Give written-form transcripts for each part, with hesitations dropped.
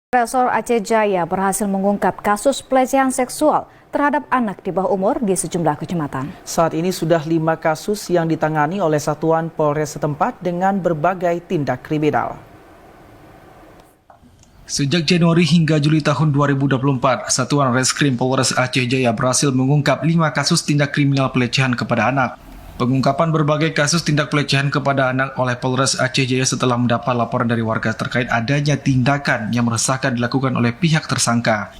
Resor Aceh Jaya berhasil mengungkap kasus pelecehan seksual terhadap anak di bawah umur di sejumlah kecamatan. Saat ini sudah 5 kasus yang ditangani oleh Satuan Polres setempat dengan berbagai tindak kriminal. Sejak Januari hingga Juli tahun 2024, Satuan Reskrim Polres Aceh Jaya berhasil mengungkap 5 kasus tindak kriminal pelecehan kepada anak. Pengungkapan berbagai kasus tindak pelecehan kepada anak oleh Polres Aceh Jaya setelah mendapat laporan dari warga terkait adanya tindakan yang meresahkan dilakukan oleh pihak tersangka.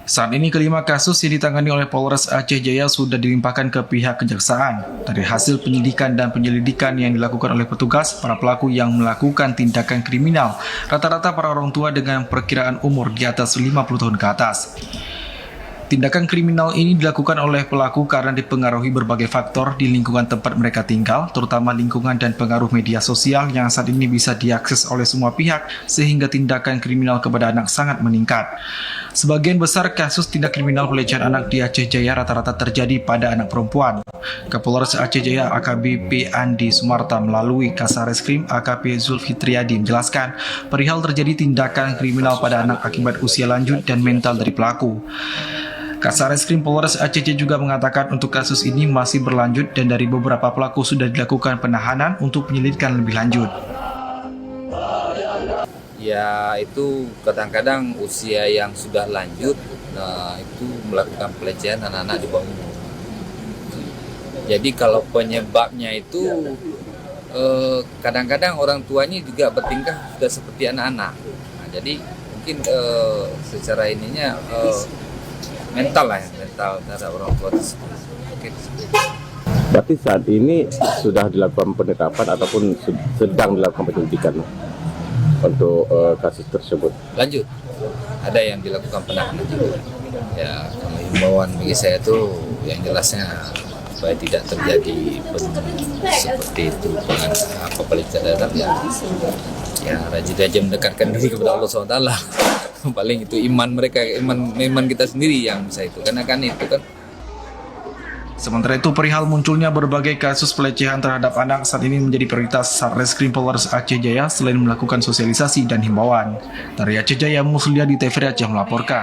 Saat ini kelima kasus yang ditangani oleh Polres Aceh Jaya sudah dilimpahkan ke pihak kejaksaan. Dari hasil penyidikan dan penyelidikan yang dilakukan oleh petugas, para pelaku yang melakukan tindakan kriminal rata-rata para orang tua dengan perkiraan umur di atas 50 tahun ke atas. Tindakan kriminal ini dilakukan oleh pelaku karena dipengaruhi berbagai faktor di lingkungan tempat mereka tinggal, terutama lingkungan dan pengaruh media sosial yang saat ini bisa diakses oleh semua pihak, sehingga tindakan kriminal kepada anak sangat meningkat. Sebagian besar kasus tindak kriminal pelecehan anak di Aceh Jaya rata-rata terjadi pada anak perempuan. Kapolres Aceh Jaya AKBP Andi Sumarta melalui Kasareskrim AKP Zulfitriadi menjelaskan perihal terjadi tindakan kriminal pada anak akibat usia lanjut dan mental dari pelaku. Kasareskrim Polres Aceh Jaya juga mengatakan untuk kasus ini masih berlanjut dan dari beberapa pelaku sudah dilakukan penahanan untuk penyelidikan lebih lanjut. Ya itu kadang-kadang usia yang sudah lanjut, itu melakukan pelecehan anak-anak di bawah umur. Jadi kalau penyebabnya itu kadang-kadang orang tuanya juga bertingkah sudah seperti anak-anak. Nah, jadi mungkin secara ininya mental terhadap orang tua tersebut. Berarti saat ini sudah dilakukan penetapan ataupun sedang dilakukan penyelidikan untuk kasus tersebut? Lanjut, ada yang dilakukan penahanan juga. Ya, himbauan bagi saya itu yang jelasnya supaya tidak terjadi seperti itu pelecehan terhadap ya rajin-rajin mendekatkan diri kepada Allah SWT. Paling itu iman mereka, iman kita sendiri yang bisa itu, karena kan itu kan. Sementara itu perihal munculnya berbagai kasus pelecehan terhadap anak saat ini menjadi prioritas Satreskrim Polres Aceh Jaya selain melakukan sosialisasi dan himbauan. Dari Aceh Jaya, Muslia di TVRI Aceh melaporkan.